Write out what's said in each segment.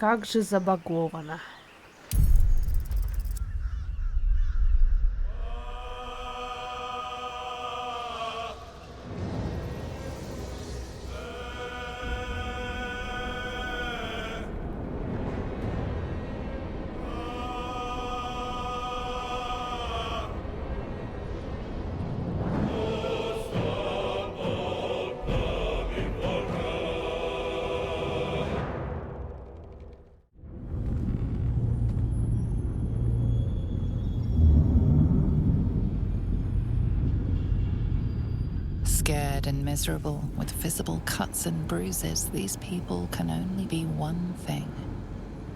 Как же забаговано. Scared and miserable, with visible cuts and bruises, these people can only be one thing: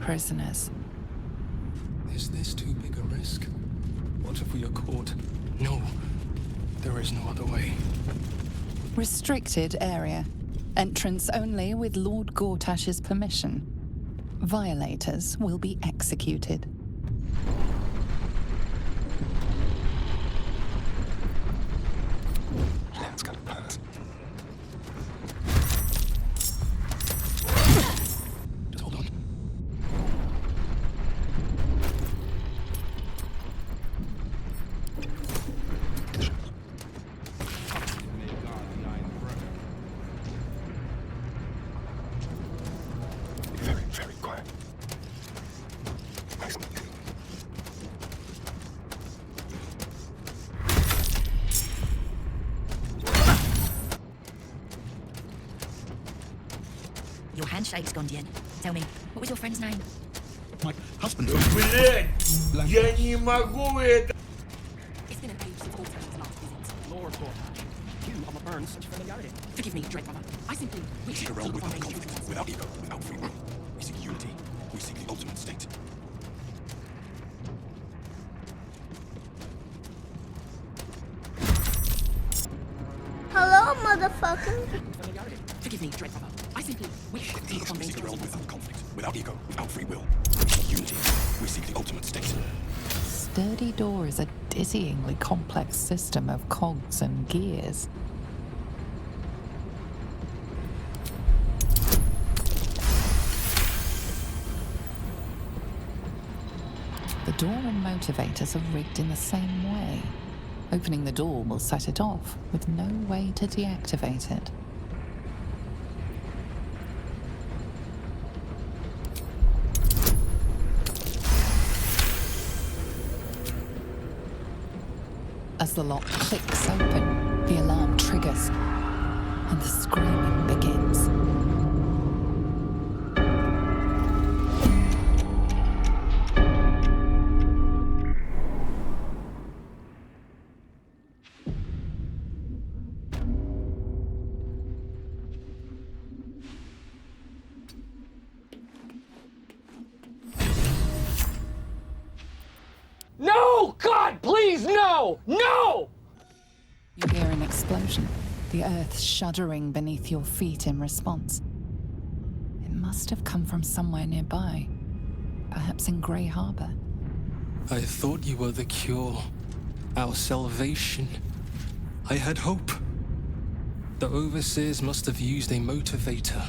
prisoners. Is this too big a risk? What if we are caught? No, there is no other way. Restricted area. Entrance only with Lord Gortash's permission. Violators will be executed. Plan's gotta pass. Just hold on. Be very, very quiet. Nice and easy. Your handshakes, Gondian. Tell me, what was your friend's name? My husband. Блядь, я не могу это. It's been an age since Alton's last visit. Lord Gortash, you are my burn such familiarity. Forgive me, Dread Brother. I simply wish Seek a to realm keep without our conflict, relations. without ego, without free will. We seek unity. We seek the ultimate state. Hello, motherfucker. Familiarity. Forgive me, Dread Brother. I simply wish to keep our We seek a realm relations. without conflict, without ego, without free will. We seek unity. We seek the ultimate state. Sturdy door is a dizzyingly complex system of cogs and gears. The door and motivators are rigged in the same way. Opening the door will set it off, with no way to deactivate it. As the lock clicks open, the alarm triggers, and the screaming begins. No! God, please, no! No! You hear an explosion, the earth shuddering beneath your feet in response. It must have come from somewhere nearby, perhaps in Grey Harbor. I thought you were the cure, our salvation. I had hope. The overseers must have used a motivator.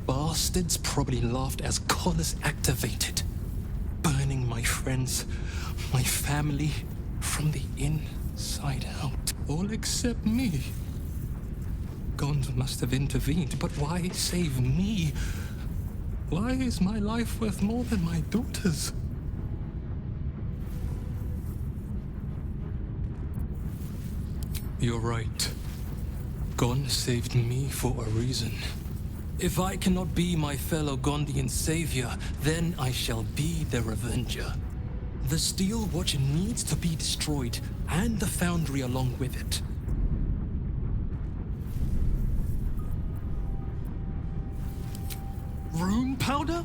Bastards probably laughed as collars activated, burning my friends, my family, from the inside out. All except me. Gond must have intervened, but why save me? Why is my life worth more than my daughter's? You're right. Gon saved me for a reason. If I cannot be my fellow Gondian savior, then I shall be their avenger. The Steel Watch needs to be destroyed, and the Foundry along with it. Rune powder?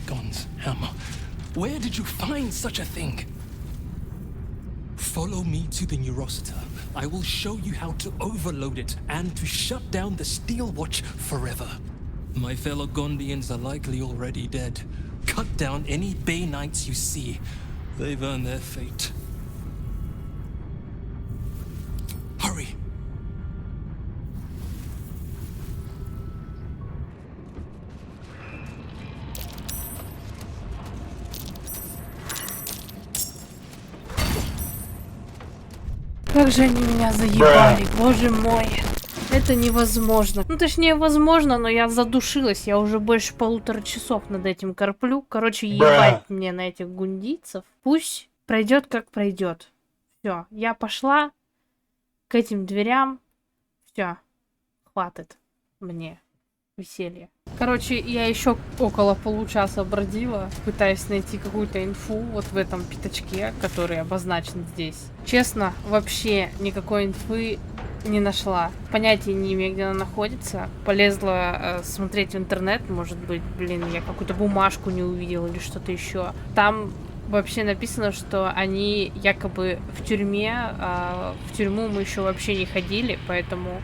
Gon's hammer. Where did you find such a thing? Follow me to the Neurosita. I will show you how to overload it and to shut down the Steel Watch forever. My fellow Gondians are likely already dead. Cut down any Bay Knights you see. They've earned their fate. Hurry! как же они меня заебали, боже мой. Это невозможно. Ну, точнее, возможно, но я задушилась. Я уже больше 1,5 часов над этим корплю. Короче, ебать мне на этих гундийцев. Пусть пройдет, как пройдет. Все, я пошла к этим дверям. Все, хватит мне веселья. Короче, я еще около получаса бродила, пытаясь найти какую-то инфу вот в этом пятачке, который обозначен здесь. Честно, вообще никакой инфы не нашла. Понятия не имею, где она находится. Полезла смотреть в интернет, может быть, блин, я какую-то бумажку не увидела или что-то еще. Там вообще написано, что они якобы в тюрьме, а в тюрьму мы еще вообще не ходили, поэтому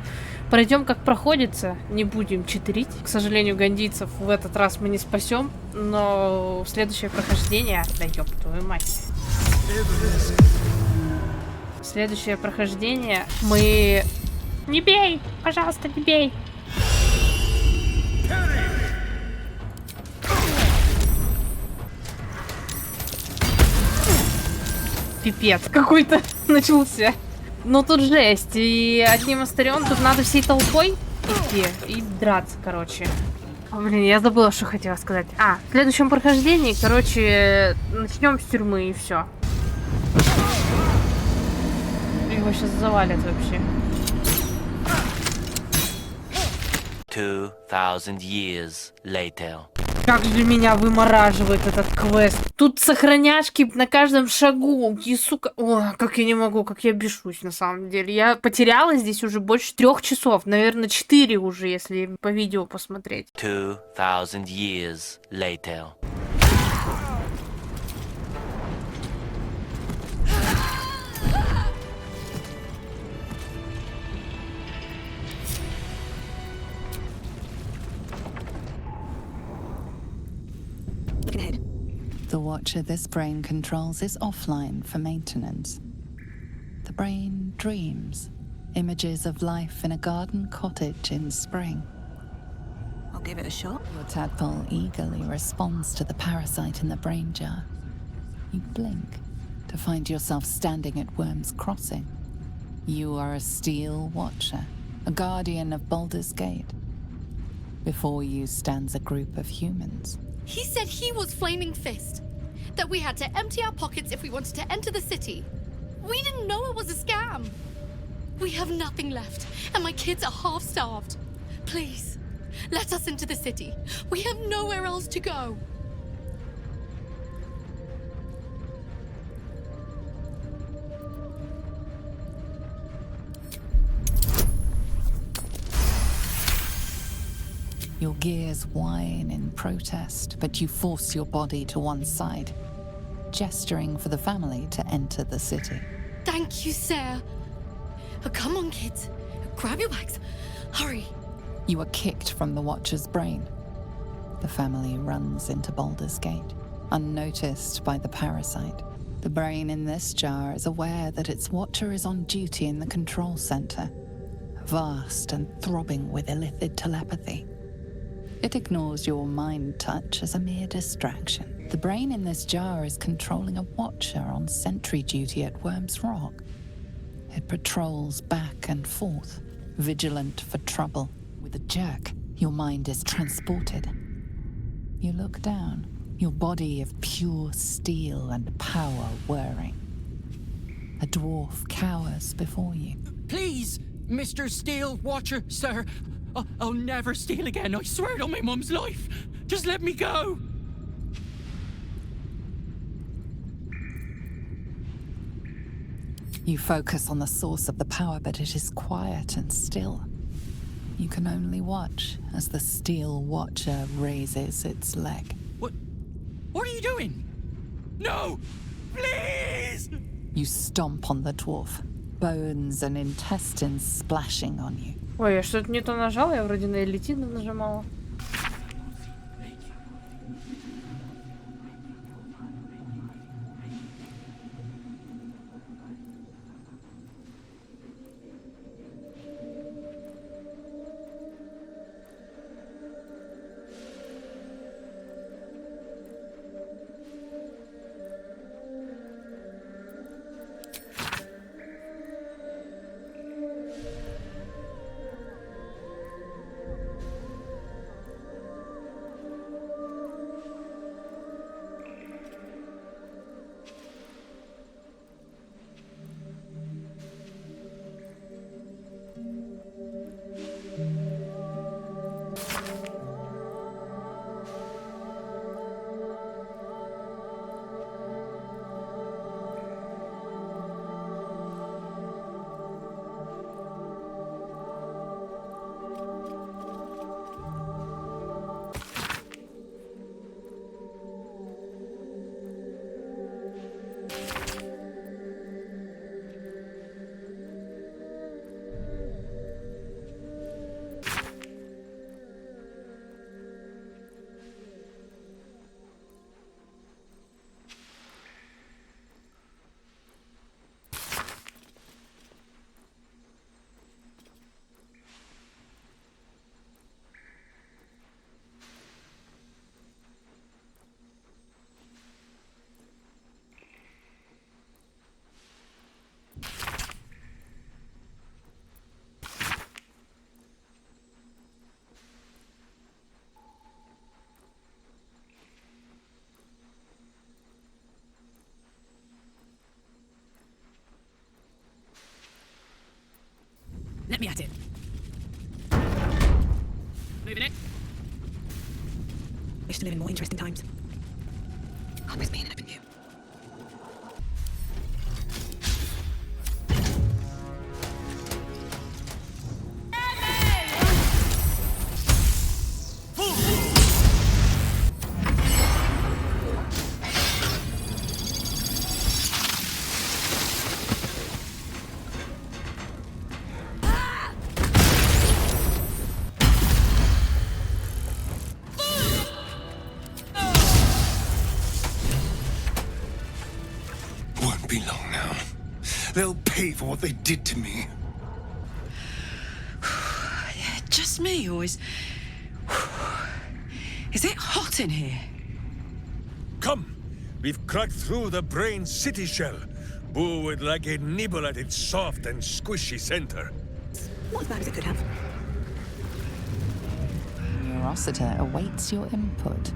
пройдем как проходится, не будем читерить. К сожалению, гандийцев в этот раз мы не спасем, но в следующее прохождение... Да ёб твою мать. Следующее прохождение мы... Не бей! Пожалуйста, не бей! Пипец какой-то начался. Но тут жесть. И одним остарем тут надо всей толпой идти и драться, короче. О, блин, я забыла, что хотела сказать. В следующем прохождении, короче, начнем с тюрьмы и все. Его сейчас завалят вообще. 2000 years later. Как же меня вымораживает этот квест. Тут сохраняшки на каждом шагу. И, сука... О, как я не могу, как я бешусь на самом деле. Я потеряла здесь уже больше 3 часов. Наверное, 4 уже, если по видео посмотреть. 2000 years later. The Watcher this brain controls is offline for maintenance. The brain dreams, images of life in a garden cottage in spring. I'll give it a shot. Your tadpole eagerly responds to the parasite in the brain jar. You blink to find yourself standing at Worm's Crossing. You are a steel watcher, a guardian of Baldur's Gate. Before you stands a group of humans. He said he was Flaming Fist. That we had to empty our pockets if we wanted to enter the city. We didn't know it was a scam. We have nothing left, and my kids are half-starved. Please, let us into the city. We have nowhere else to go. Your gears whine in protest, but you force your body to one side, gesturing for the family to enter the city. Thank you, Sarah. Come on, kids. Grab your bags. Hurry. You are kicked from the Watcher's brain. The family runs into Baldur's Gate, unnoticed by the parasite. The brain in this jar is aware that its Watcher is on duty in the control center, vast and throbbing with illithid telepathy. It ignores your mind touch as a mere distraction. The brain in this jar is controlling a Watcher on sentry duty at Worm's Rock. It patrols back and forth, vigilant for trouble. With a jerk, your mind is transported. You look down, your body of pure steel and power whirring. A dwarf cowers before you. Please, Mr. Steel Watcher, sir. I'll never steal again. I swear it on my mum's life. Just let me go. You focus on the source of the power, but it is quiet and still. You can only watch as the Steel Watcher raises its leg. What are you doing? No! Please! You stomp on the dwarf, bones and intestines splashing on you. Ой, я что-то не то нажала, я вроде на Литейном нажимала. Let me at it. Moving it. Wish to live in more interesting times. Always being up in you. Be long now. They'll pay for what they did to me. Just me, or is it hot in here? Come, we've cracked through the brain city shell. Boo would like a nibble at its soft and squishy center. Not as bad as it could have. Neurosity awaits your input.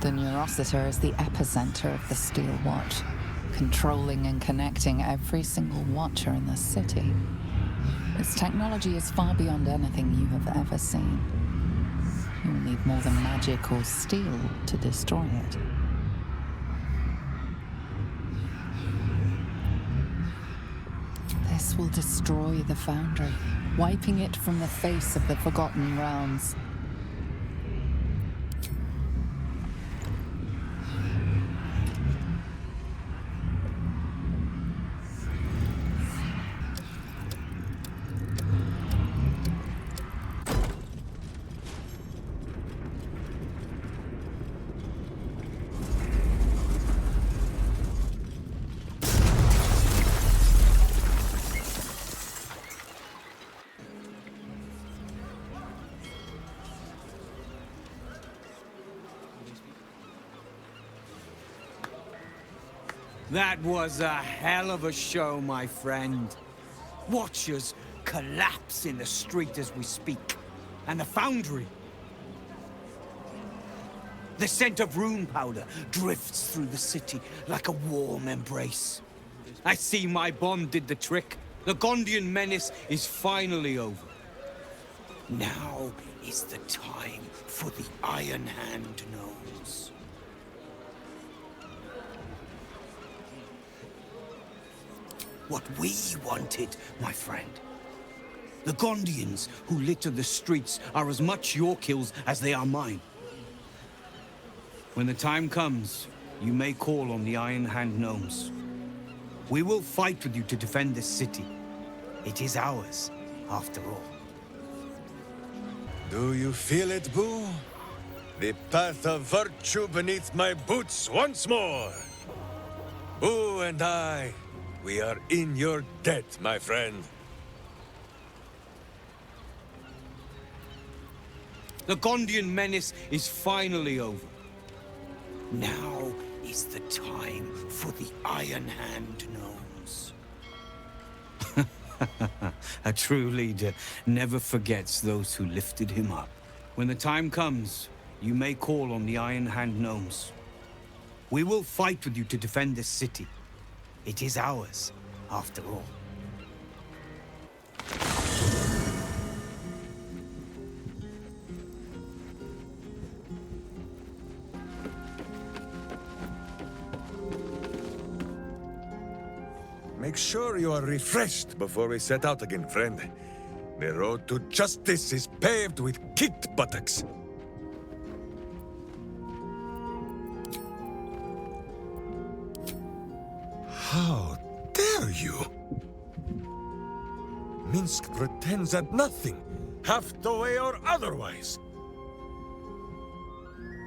The Neurosity is the epicenter of the Steel Watch, controlling and connecting every single watcher in the city. Its technology is far beyond anything you have ever seen. You will need more than magic or steel to destroy it. This will destroy the Foundry, wiping it from the face of the Forgotten Realms. That was a hell of a show, my friend. Watchers collapse in the street as we speak. And the Foundry. The scent of rune powder drifts through the city like a warm embrace. I see my bomb did the trick. The Gondian menace is finally over. Now is the time for the Iron Hand gnomes. What we wanted, my friend. The Gondians who litter the streets are as much your kills as they are mine. When the time comes, you may call on the Iron Hand gnomes. We will fight with you to defend this city. It is ours, after all. Do you feel it, Boo? The path of virtue beneath my boots once more. Boo and I, we are in your debt, my friend. The Gondian menace is finally over. Now is the time for the Iron Hand gnomes. A true leader never forgets those who lifted him up. When the time comes, you may call on the Iron Hand gnomes. We will fight with you to defend this city. It is ours, after all. Make sure you are refreshed before we set out again, friend. The road to justice is paved with kicked buttocks. How dare you? Minsk pretends at nothing, half the way or otherwise.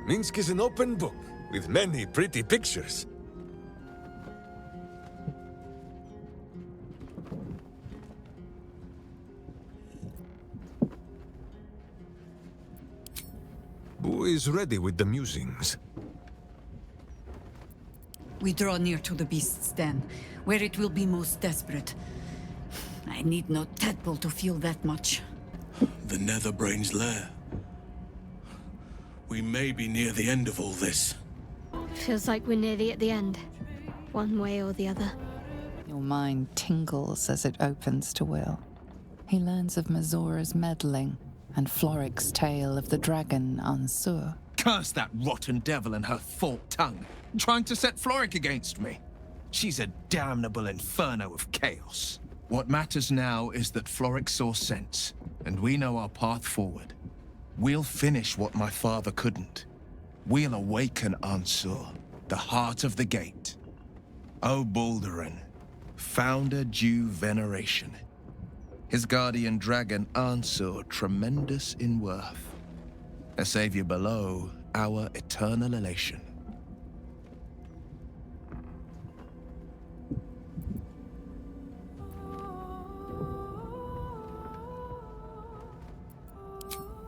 Minsk is an open book with many pretty pictures. Who is ready with the musings? We draw near to the beast's den, where it will be most desperate. I need no tadpole to feel that much. The Netherbrain's lair. We may be near the end of all this. Feels like we're nearly at the end. One way or the other. Your mind tingles as it opens to Will. He learns of Mazora's meddling and Floric's tale of the dragon Ansur. Curse that rotten devil and her forked tongue, trying to set Floric against me. She's a damnable inferno of chaos. What matters now is that Floric saw sense, and we know our path forward. We'll finish what my father couldn't. We'll awaken Ansur, the heart of the gate. O Baldurin, founder due veneration. His guardian dragon Ansur, tremendous in worth. A savior below, our eternal elation.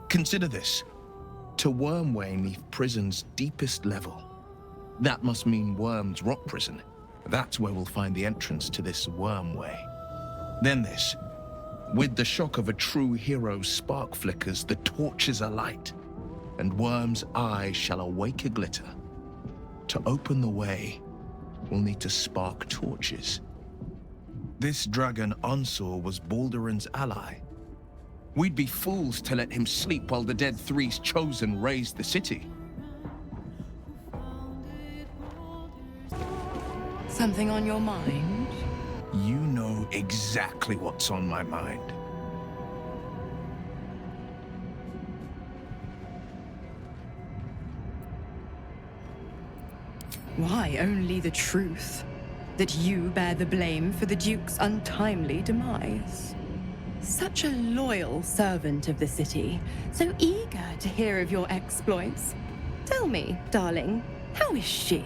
Consider this. To Wormway 'neath prison's deepest level. That must mean Worm's rock prison. That's where we'll find the entrance to this Wormway. Then this. With the shock of a true hero's spark flickers, the torches alight, and Worm's eyes shall awake a glitter. To open the way, we'll need to spark torches. This dragon Ansur was Baldurin's ally. We'd be fools to let him sleep while the dead Three's chosen raised the city. Something on your mind? You know exactly what's on my mind. Why only the truth? That you bear the blame for the Duke's untimely demise? Such a loyal servant of the city, so eager to hear of your exploits. Tell me, darling, how is she?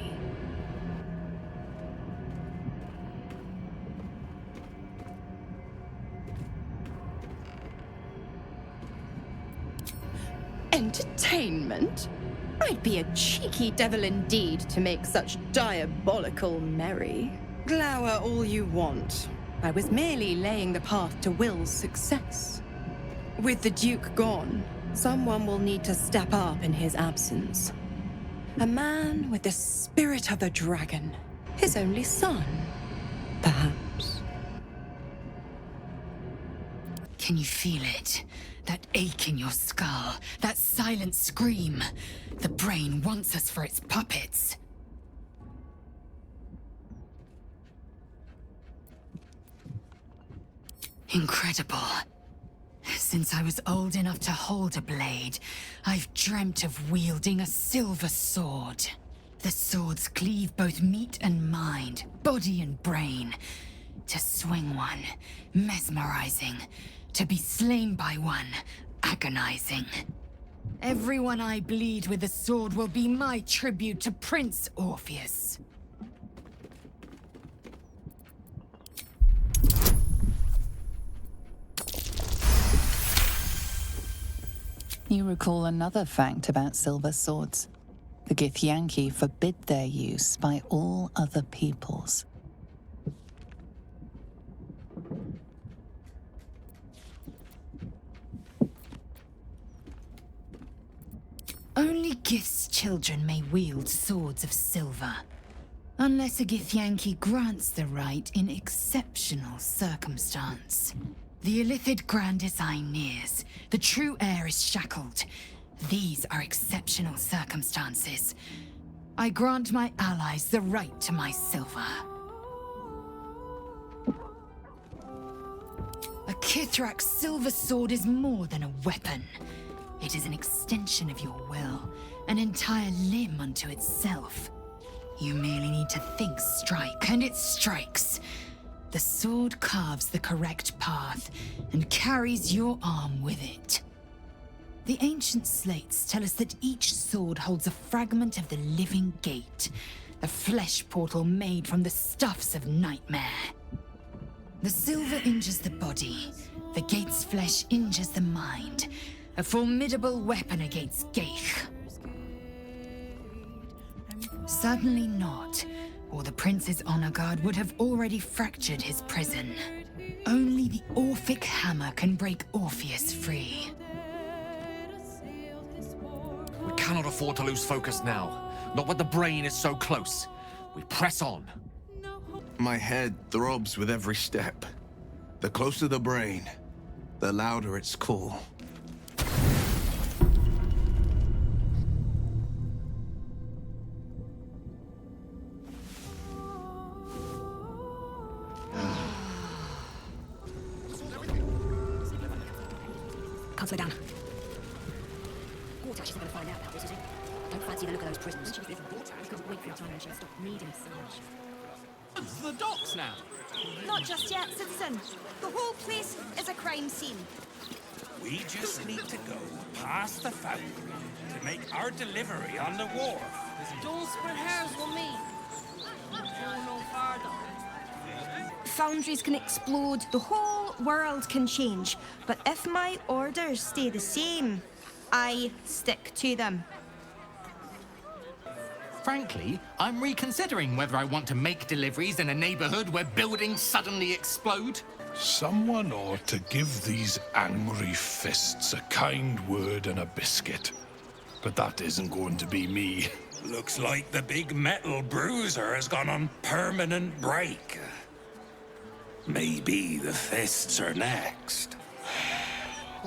Entertainment? I'd be a cheeky devil indeed to make such diabolical merry. Glower all you want. I was merely laying the path to Will's success. With the Duke gone, someone will need to step up in his absence. A man with the spirit of a dragon. His only son, perhaps. Can you feel it? That ache in your skull, that silent scream. The brain wants us for its puppets. Incredible. Since I was old enough to hold a blade, I've dreamt of wielding a silver sword. The swords cleave both meat and mind, body and brain. To swing one, mesmerizing. To be slain by one, agonizing. Everyone I bleed with the sword will be my tribute to Prince Orpheus. You recall another fact about silver swords. The Githyanki forbid their use by all other peoples. Only Gith's children may wield swords of silver. Unless a Githyanki grants the right in exceptional circumstance. The Illithid Grand Design nears. The true heir is shackled. These are exceptional circumstances. I grant my allies the right to my silver. A Kithrak's silver sword is more than a weapon. It is an extension of your will, an entire limb unto itself. You merely need to think strike, and it strikes. The sword carves the correct path, and carries your arm with it. The ancient slates tell us that each sword holds a fragment of the living gate, a flesh portal made from the stuffs of nightmare. The silver injures the body, the gate's flesh injures the mind, a formidable weapon against Geich. Certainly not, or the Prince's honor guard would have already fractured his prison. Only the Orphic hammer can break Orpheus free. We cannot afford to lose focus now. Not when the brain is so close. We press on. My head throbs with every step. The closer the brain, the louder its call. Can't slow down. She's not going to find out about this, is he? Don't fancy the look of those prisoners. Couldn't wait for the time when she'll stop needing so much. It's the docks now. Not just yet, citizen. The whole place is a crime scene. We just need to go past the foundry to make our delivery on the wharf. Don't split hairs with me. Go no farther. Foundries can explode, the whole world can change. But if my orders stay the same, I stick to them. Frankly, I'm reconsidering whether I want to make deliveries in a neighborhood where buildings suddenly explode. Someone ought to give these angry fists a kind word and a biscuit. But that isn't going to be me. Looks like the big metal bruiser has gone on permanent break. Maybe the fists are next.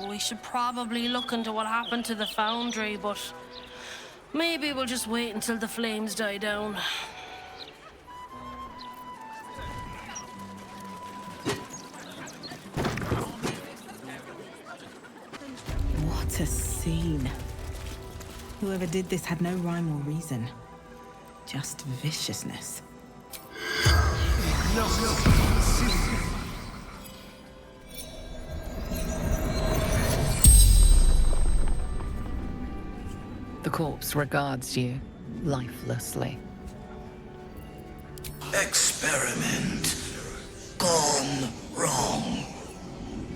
We should probably look into what happened to the foundry, but maybe we'll just wait until the flames die down. What a scene. Whoever did this had no rhyme or reason. Just viciousness. The corpse regards you lifelessly. Experiment gone wrong.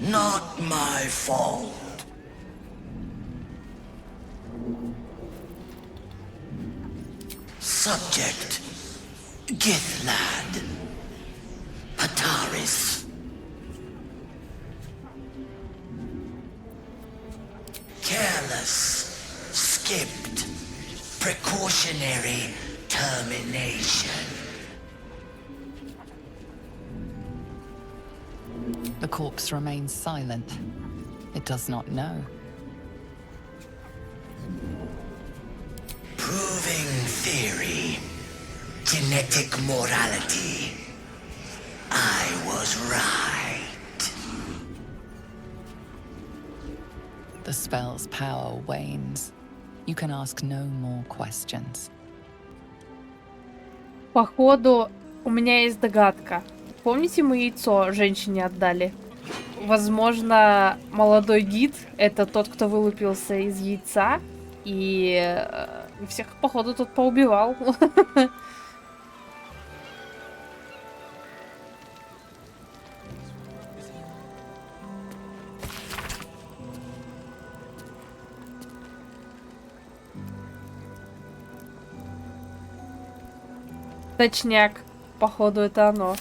Not my fault. Subject Githlad Pataris. Careless, skipped, precautionary termination. The corpse remains silent. It does not know. Proving theory. Genetic morality. I was right. The spell's power wanes. You can ask no more questions. Походу, у меня есть догадка. Помните, мы яйцо женщине отдали? Возможно, молодой гид — это тот, кто вылупился из яйца, и всех, походу, тут поубивал. Точняк. Походу, это оно.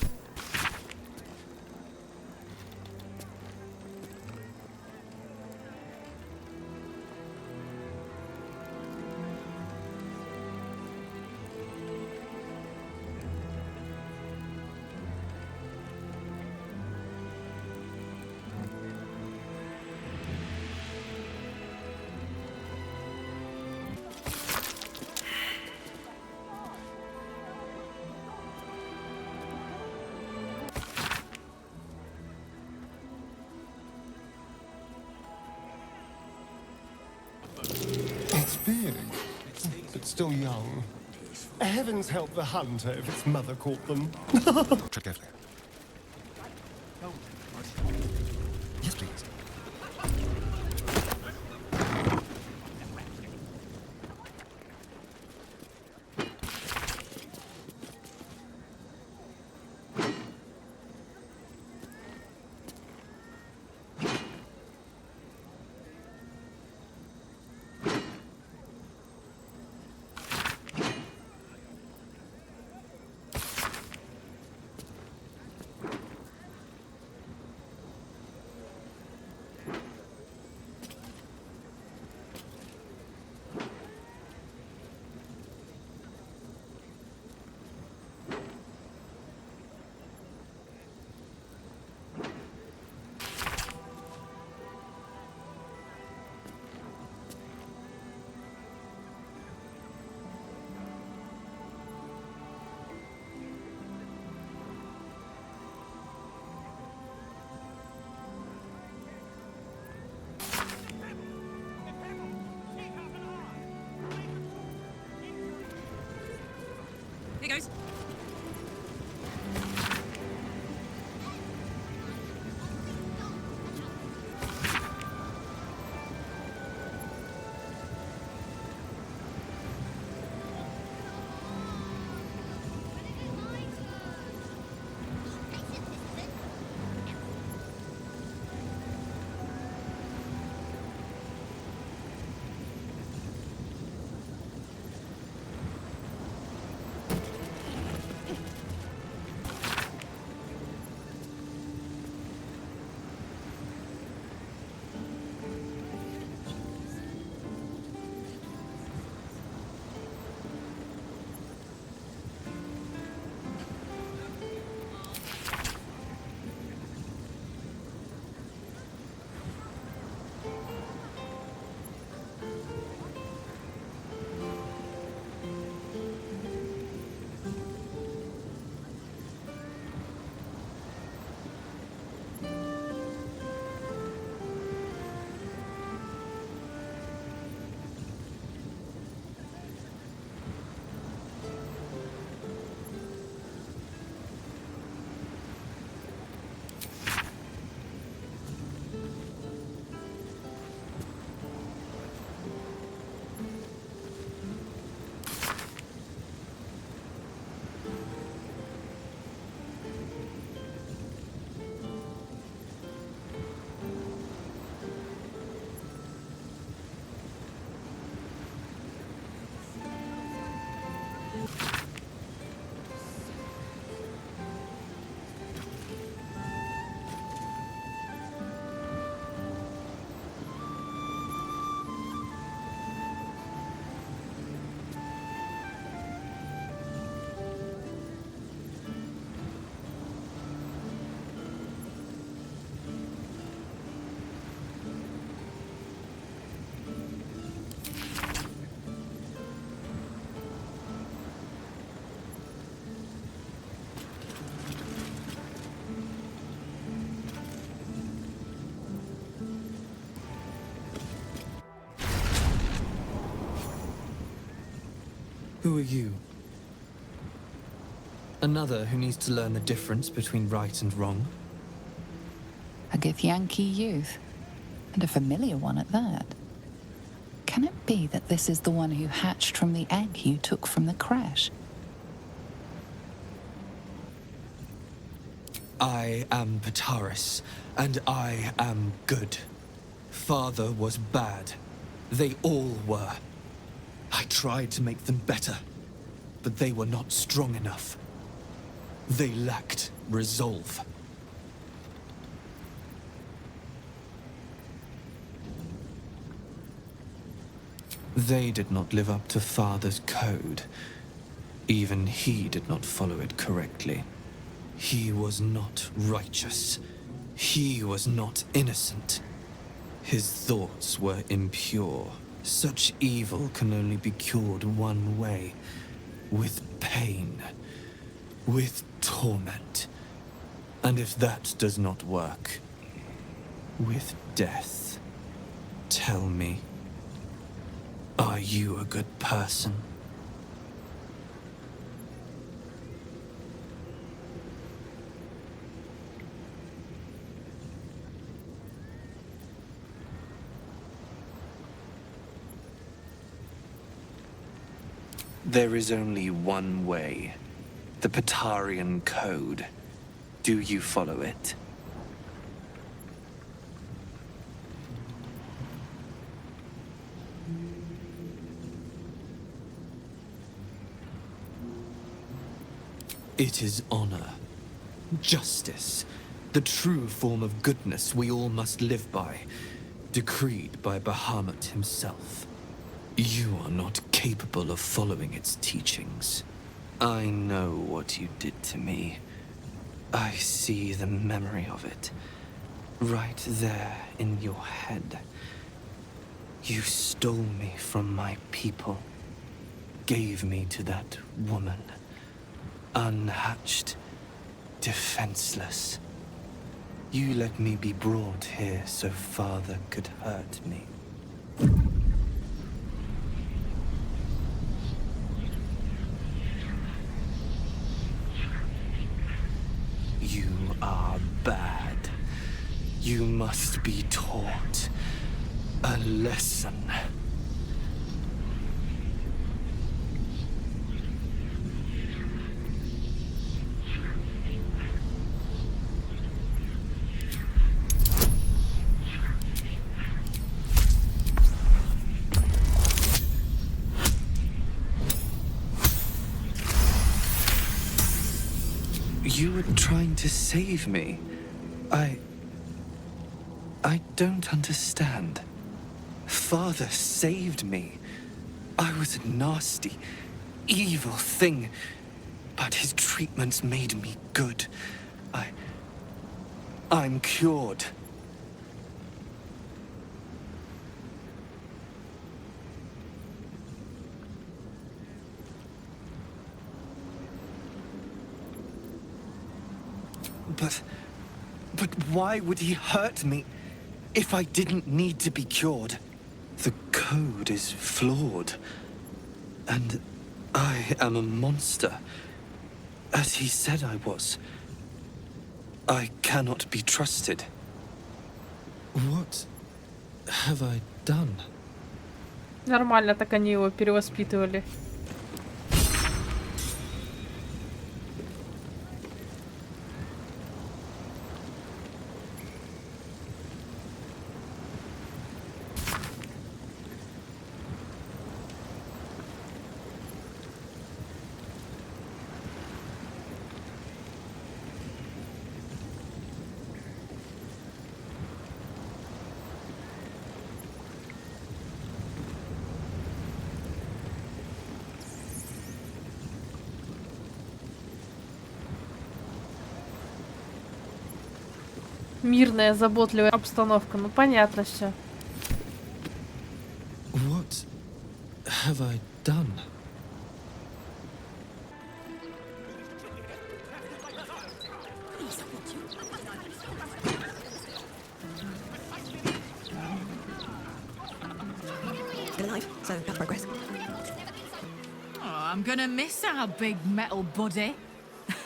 It's big, but still young. Heavens help the hunter if its mother caught them. Check carefully. Yes, please. Who are you? Another who needs to learn the difference between right and wrong? A gitьянки youth, and a familiar one at that. Can it be that this is the one who hatched from the egg you took from the crash? I am Pataris, and I am good. Father was bad. They all were. I tried to make them better, but they were not strong enough. They lacked resolve. They did not live up to Father's code. Even he did not follow it correctly. He was not righteous. He was not innocent. His thoughts were impure. Such evil can only be cured one way. With pain. With torment. And if that does not work, with death. Tell me, are you a good person? There is only one way. The Patarian Code. Do you follow it? It is honor, justice, the true form of goodness we all must live by, decreed by Bahamut himself. You are not capable of following its teachings. I know what you did to me. I see the memory of it. Right there in your head. You stole me from my people. Gave me to that woman. Unhatched. Defenseless. You let me be brought here so Father could hurt me. You are bad. You must be taught a lesson. You were trying to save me. I don't understand. Father saved me. I was a nasty, evil thing, but his treatments made me good. I'm cured. But why would he hurt me if I didn't need to be cured? The code is flawed. And I am a monster. As he said I was. I cannot be trusted. What have I done? Нормально так они его перевоспитывали. Мирная, заботливая обстановка. Ну, понятно все. What have I done? Still alive, so that's progress. Aw, I'm gonna miss our big metal buddy.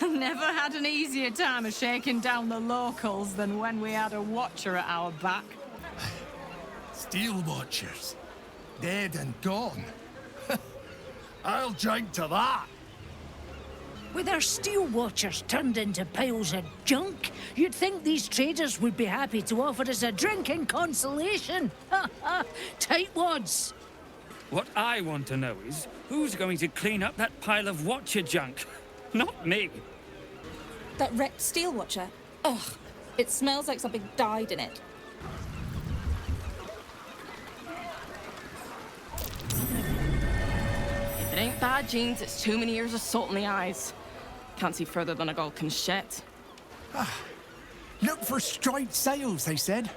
Never had an easier time of shaking down the locals than when we had a watcher at our back. Steel watchers. Dead and gone. I'll drink to that. With our steel watchers turned into piles of junk, you'd think these traders would be happy to offer us a drink in consolation. Tightwads! What I want to know is, who's going to clean up that pile of watcher junk? Not me. That wrecked steel watcher? Ugh, it smells like something died in it. If it ain't bad genes, it's too many years of salt in the eyes. Can't see further than a gull can shet. Look for striped sails, they said.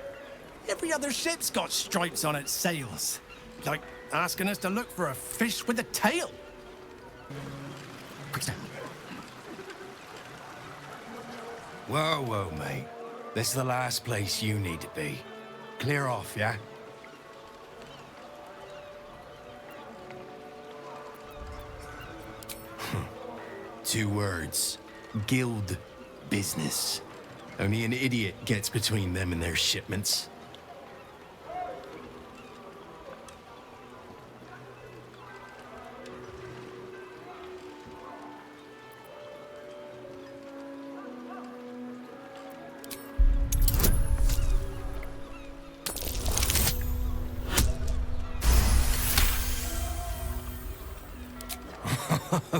Every other ship's got stripes on its sails. Like asking us to look for a fish with a tail. Whoa, whoa, mate. This is the last place you need to be. Clear off, yeah? Two words. Guild business. Only an idiot gets between them and their shipments.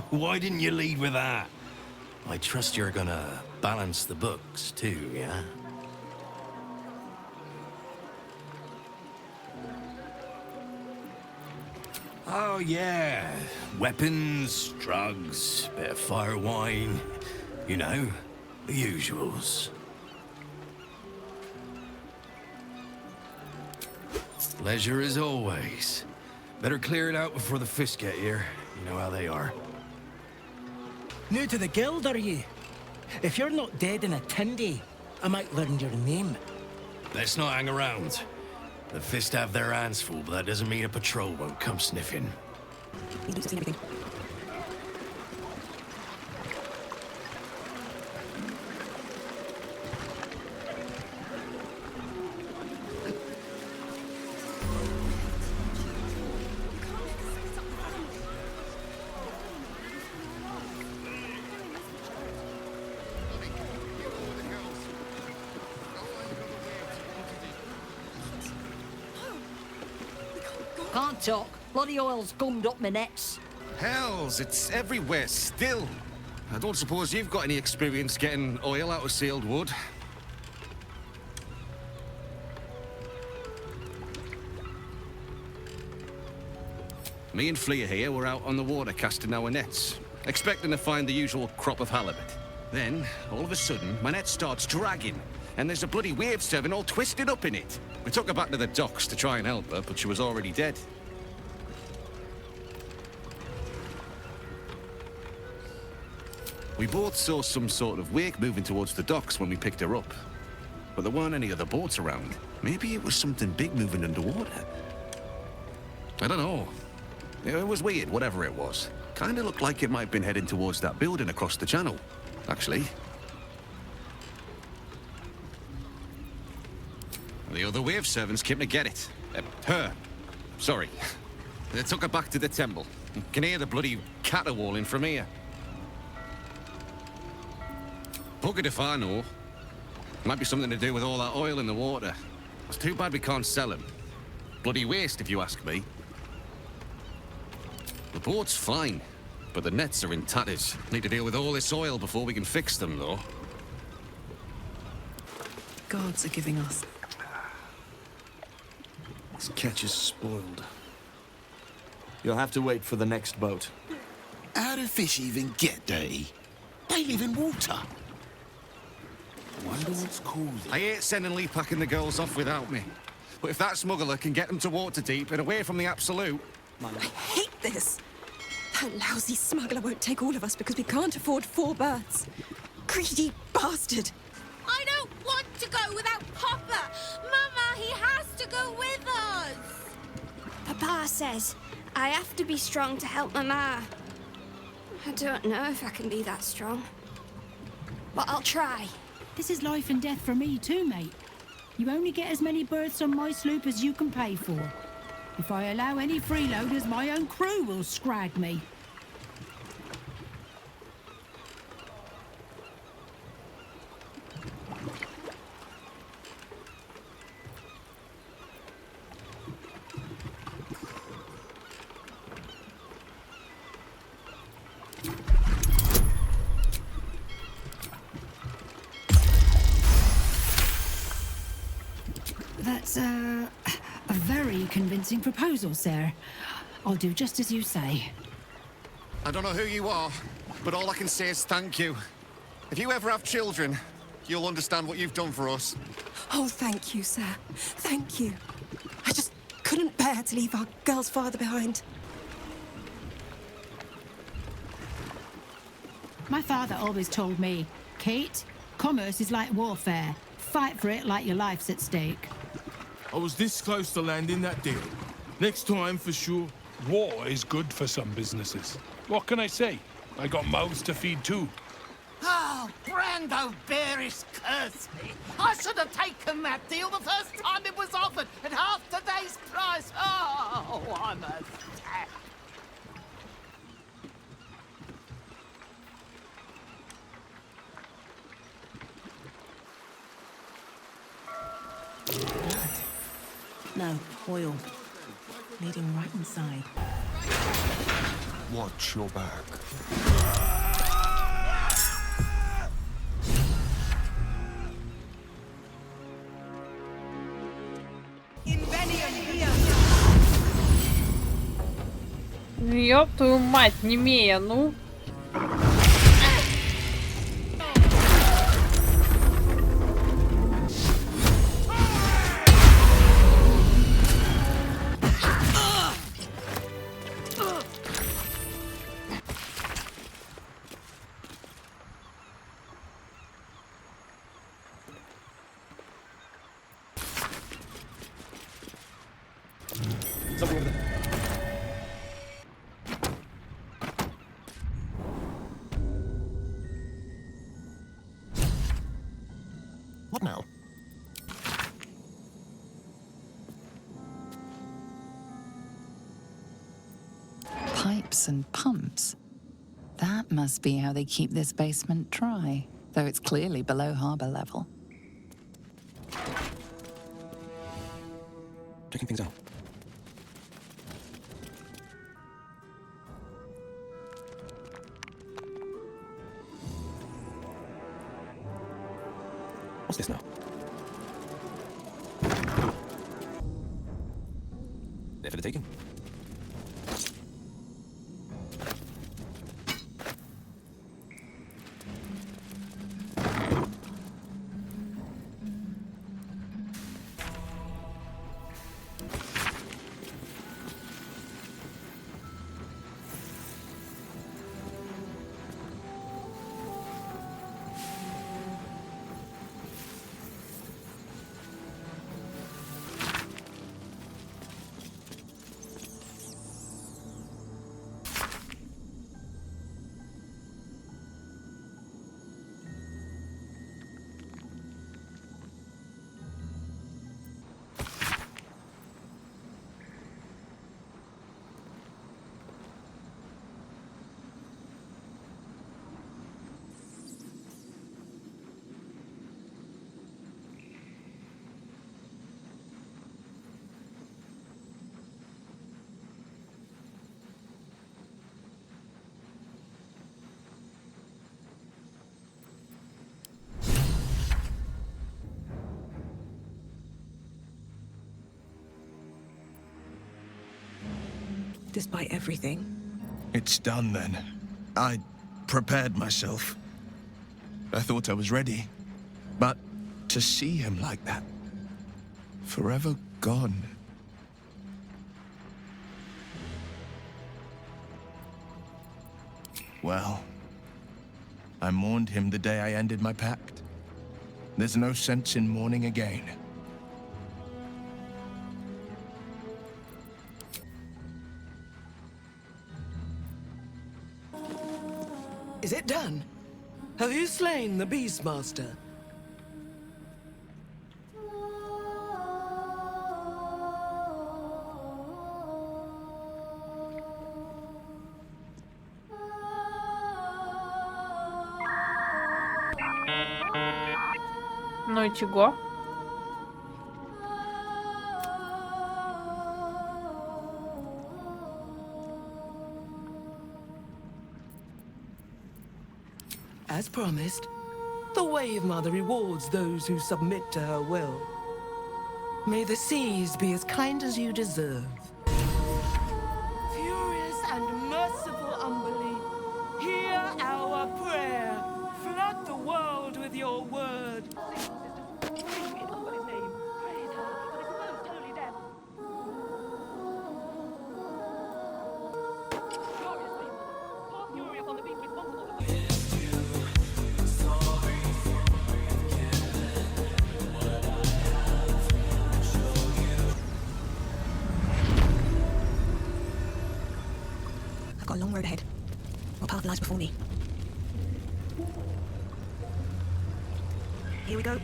Why didn't you lead with that? I trust you're gonna balance the books too, yeah? Oh yeah, weapons, drugs, bit of fire wine, you know, the usuals. Pleasure as always. Better clear it out before the fish get here. You know how they are. New to the guild, are you? If you're not dead in a tindy, I might learn your name. Let's not hang around. The Fist have their hands full, but that doesn't mean a patrol won't come sniffing. Can't talk. Bloody oil's gummed up my nets. Hells, it's everywhere still. I don't suppose you've got any experience getting oil out of sealed wood. Me and Flea here were out on the water casting our nets, expecting to find the usual crop of halibut. Then, all of a sudden, my net starts dragging, and there's a bloody wave serving all twisted up in it. We took her back to the docks to try and help her, but she was already dead. We both saw some sort of wake moving towards the docks when we picked her up. But there weren't any other boats around. Maybe it was something big moving underwater. I don't know. It was weird, whatever it was. Kinda looked like it might have been heading towards that building across the channel, actually. The other wave servants came to get it. Her. Sorry. They took her back to the temple. You can hear the bloody caterwauling from here. Buggered if I know. Might be something to do with all that oil in the water. It's too bad we can't sell them. Bloody waste, if you ask me. The boat's fine, but the nets are in tatters. Need to deal with all this oil before we can fix them, though. Gods are giving us. This catch is spoiled. You'll have to wait for the next boat. How do fish even get dirty? They live in water. Wonder what's caused. I hate sending Lee packing the girls off without me. But if that smuggler can get them to water deep and away from the absolute... I hate this. That lousy smuggler won't take all of us because we can't afford 4 berths. Greedy bastard. I don't want to go without Papa. Mama, he has to go with us. Papa says I have to be strong to help Mama. I don't know if I can be that strong. But I'll try. This is life and death for me too, mate. You only get as many berths on my sloop as you can pay for. If I allow any freeloaders, my own crew will scrag me. That's a very convincing proposal, sir. I'll do just as you say. I don't know who you are, but all I can say is thank you. If you ever have children, you'll understand what you've done for us. Oh, thank you, sir. Thank you. I just couldn't bear to leave our girl's father behind. My father always told me, Kate, commerce is like warfare. Fight for it like your life's at stake. I was this close to landing that deal. Next time, for sure. War is good for some businesses. What can I say? I got mouths to feed too. Oh, Brando Bearish curse me. I should have taken that deal the first time it was offered at half today's price. Oh, I'm a sap. No, oil. Leading right inside. Watch your back. Ёб твою мать, Немея, ну. What now? Pipes and pumps. That must be how they keep this basement dry, though it's clearly below harbor level. Checking things out. What's this now? There for the taking. Despite everything. It's done then. I prepared myself. I thought I was ready. But to see him like that, forever gone. Well, I mourned him the day I ended my pact. There's no sense in mourning again. Is it done? Have you slain the Beastmaster? Ну и чего? As promised, the Wave Mother rewards those who submit to her will. May the seas be as kind as you deserve. Furious and merciful unbelief, hear our prayer. Flood the world with your word. I've got a long road ahead. What path lies before me? Here we go.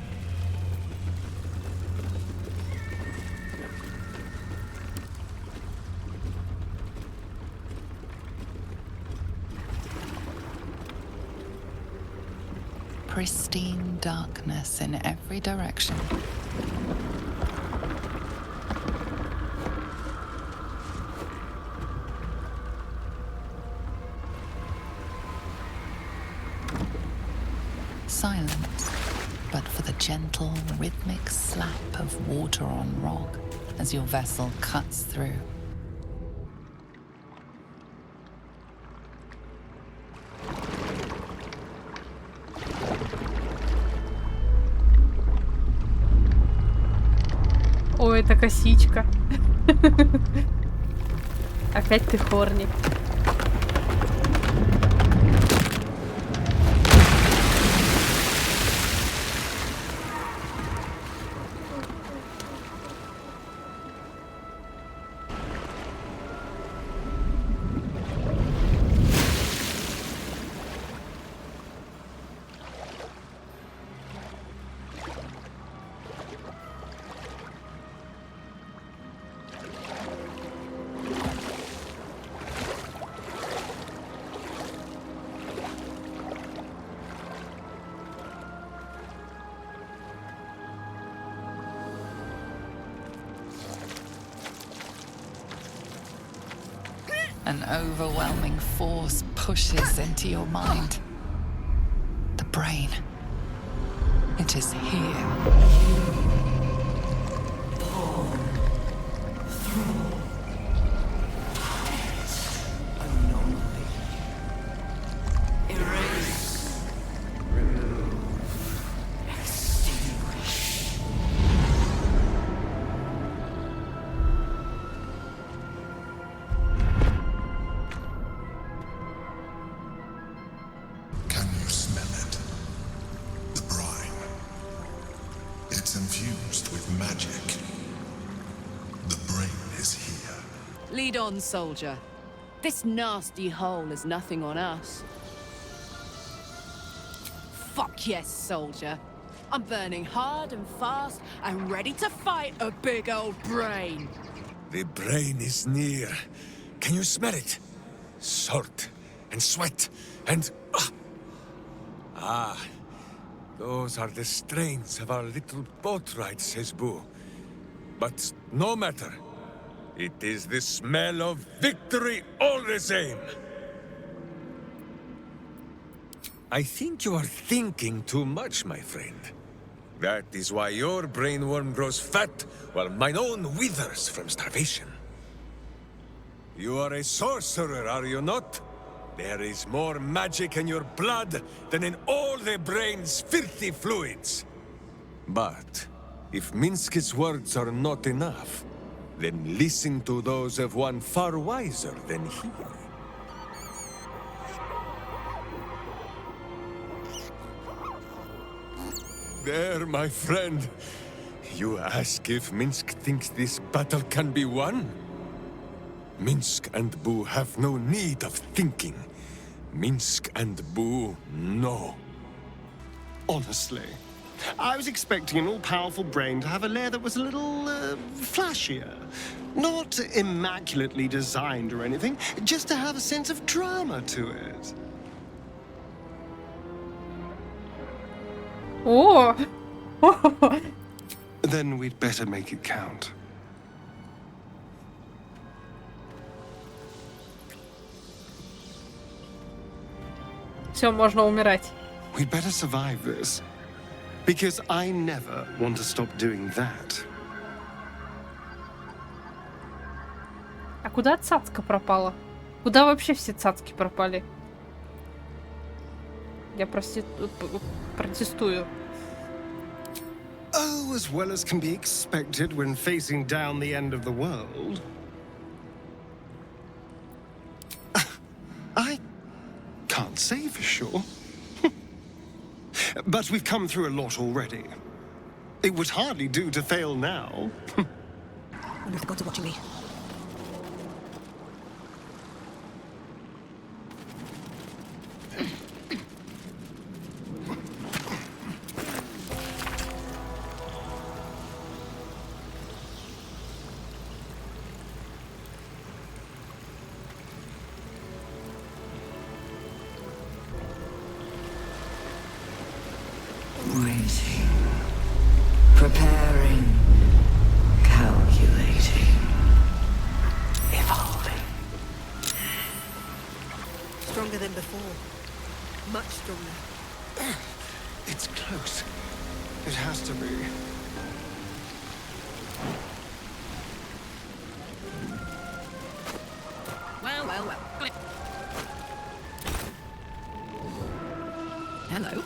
Pristine darkness in every direction. Silence, but for the gentle, rhythmic slap of water on rock as your vessel cuts through. О, это косичка. Опять ты хорни. An overwhelming force pushes into your mind. The brain. It is here. Lead on, soldier. This nasty hole is nothing on us. Fuck yes, soldier. I'm burning hard and fast and ready to fight a big old brain. The brain is near. Can you smell it? Salt and sweat and... Ah, those are the strains of our little boat ride, says Boo. But no matter. It is the smell of victory all the same. I think you are thinking too much, my friend. That is why your brainworm grows fat, while mine own withers from starvation. You are a sorcerer, are you not? There is more magic in your blood than in all the brain's filthy fluids. But if Minsk's words are not enough, then listen to those of one far wiser than he. There, my friend. You ask if Minsk thinks this battle can be won? Minsk and Boo have no need of thinking. Minsk and Boo, no. Honestly, I was expecting an all-powerful brain to have a lair that was a little, flashier. Not immaculately designed or anything, just to have a sense of drama to it. О! Then we'd better make it count. Все, можно умирать. We'd better survive this. Because I never want to stop doing that. А куда цацка пропала? Куда вообще все цацки пропали? Я протестую. Oh, as well as can be expected when facing down the end of the world. I can't say for sure. But we've come through a lot already. It would hardly do to fail now. Wonder if the gods are watching me. Waiting, preparing, calculating, evolving. Stronger than before. Much stronger. It's close. It has to be. Well, well, well. Hello.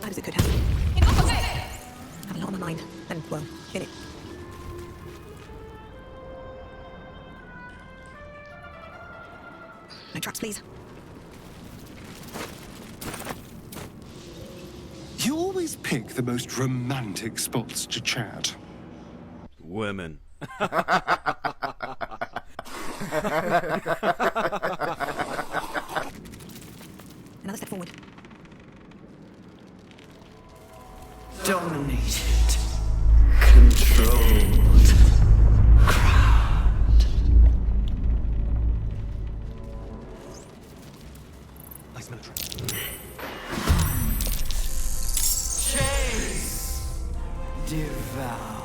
Bad as it could happen. Have a lot on my mind. And, well, in it. No traps, please. You always pick the most romantic spots to chat. Women. Another step forward. Dominated, controlled, crowned. Nice military. Chase, devour.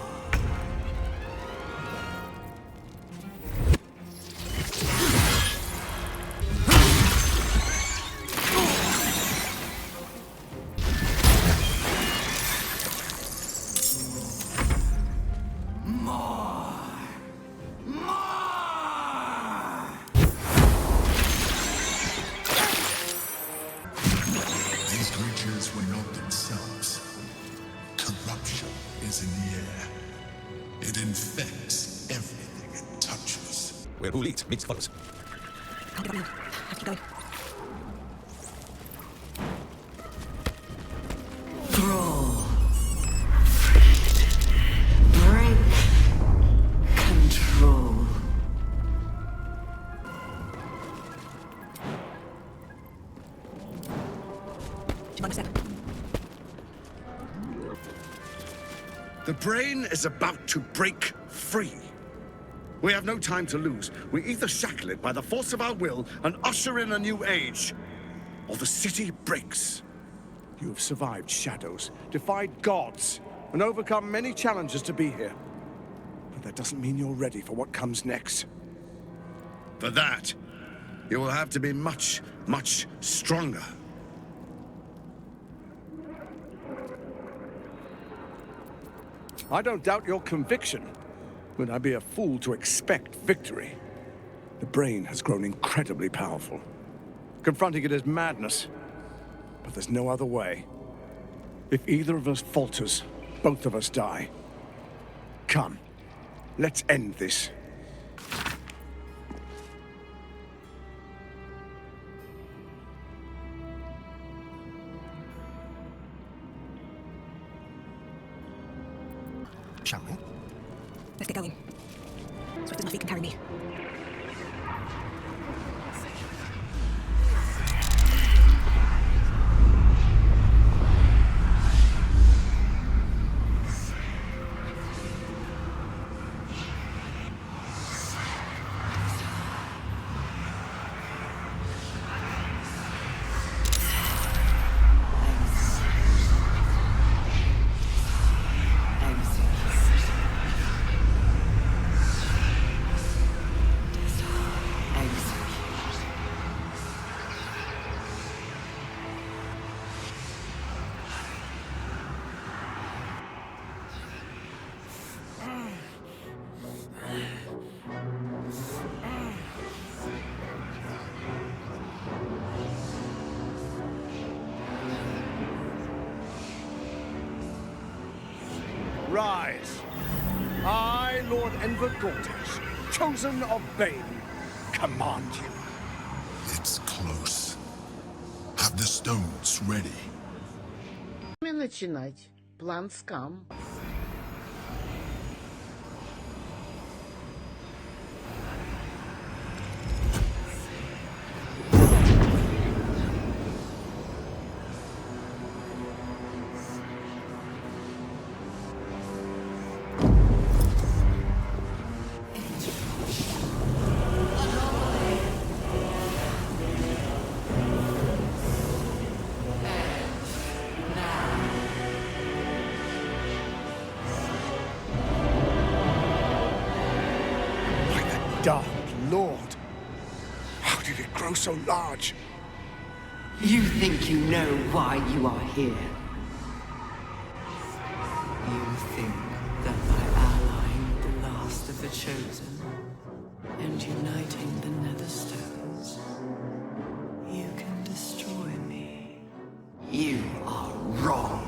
These creatures were not themselves. Corruption is in the air. It infects everything it touches. Where who leads, mix follows. Can't get on now. Have to keep going. Brawl. Break. Control. Do you mind a sec? The brain is about to break free. We have no time to lose. We either shackle it by the force of our will and usher in a new age, or the city breaks. You have survived shadows, defied gods, and overcome many challenges to be here. But that doesn't mean you're ready for what comes next. For that, you will have to be much, much stronger. I don't doubt your conviction, but I'd be a fool to expect victory. The brain has grown incredibly powerful. Confronting it is madness, but there's no other way. If either of us falters, both of us die. Come, let's end this. tiny. Rise. I, Lord Enver Gortash, chosen of Bane, command you. It's close. Have the stones ready. Начинать. План скам. Dark Lord. How did it grow so large? You think you know why you are here? You think that by allying with the last of the chosen and uniting the Netherstones, you can destroy me? You are wrong.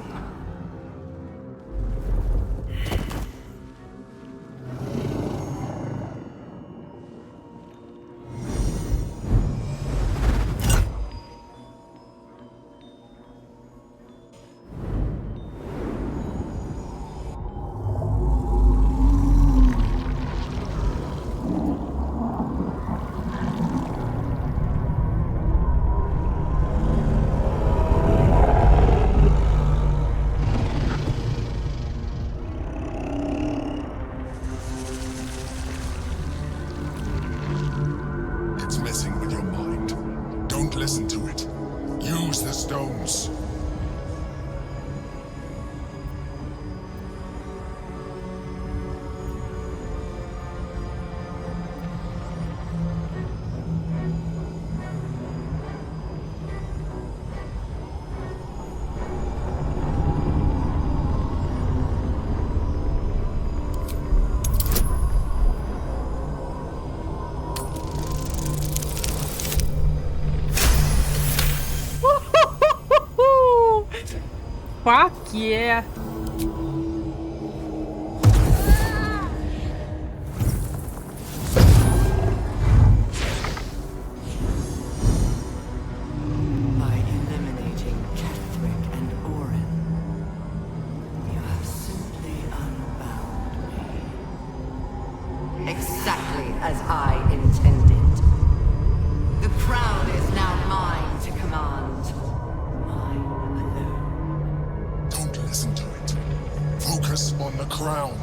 Listen to it. Use the stones. Fuck yeah! By eliminating Kethric and Orin, you have simply unbound me. Exactly as I intended. The crown is now mine to command. Listen to it. Focus on the crown.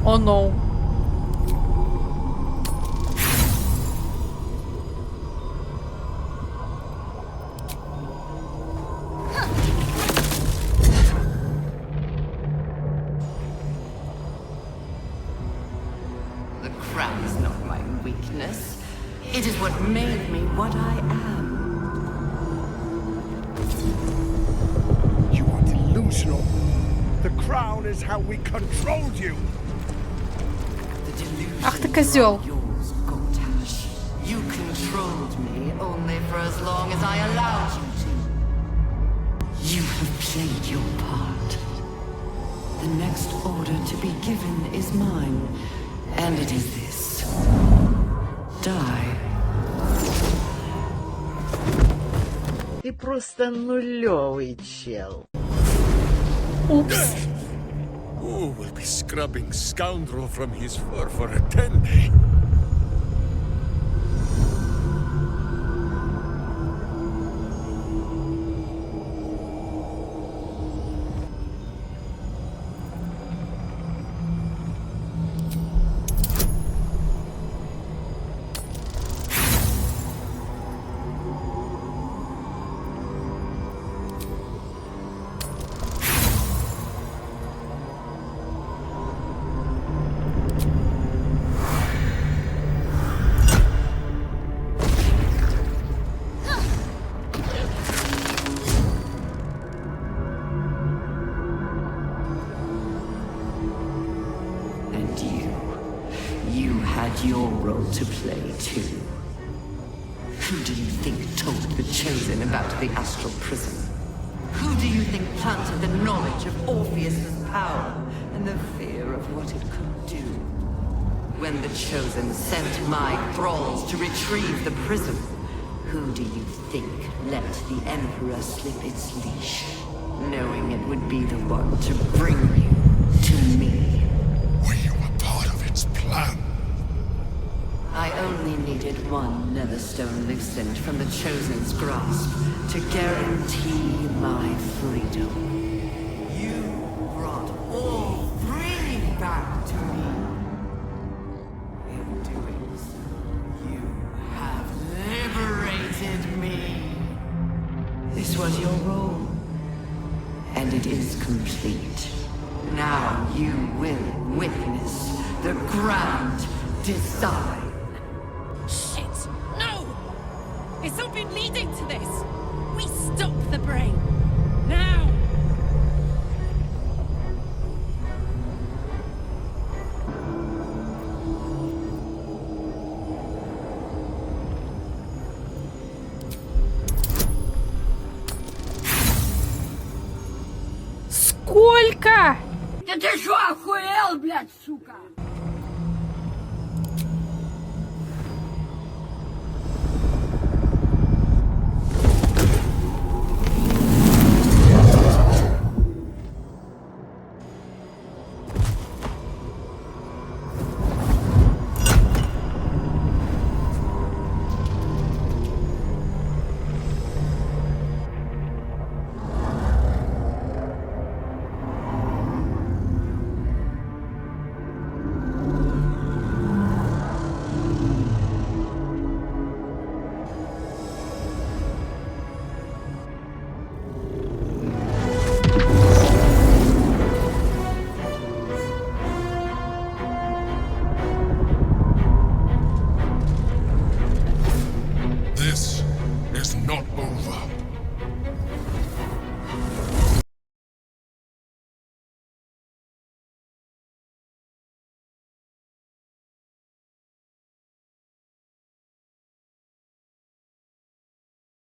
Oh no. The crown is not my weakness. It is what made me what I am. You are delusional. The crown is how we controlled you. Ах ты козел. You controlled me only for as long as I allowed you to. You have played your part. The next order to be given is mine, and it is this. Die. Ты просто нулевый чел. Упс. Who will be scrubbing scoundrel from his fur for a 10-day? Your role to play, too. Who do you think told the Chosen about the astral prison? Who do you think planted the knowledge of Orpheus's power and the fear of what it could do? When the Chosen sent my thralls to retrieve the prism, who do you think let the Emperor slip its leash, knowing it would be the one to bring you to me? We were part of its plan. I only needed one Netherstone loosened from the Chosen's grasp to guarantee my freedom. You brought all three back to me. In doing so, you have liberated me. This was your role, and it is complete. Now you will witness the grand design. Shit! No! It's all been leading to this! We stop the brain! Now! Сколько? Да ты что, охуел, блядь, сука? This is not over.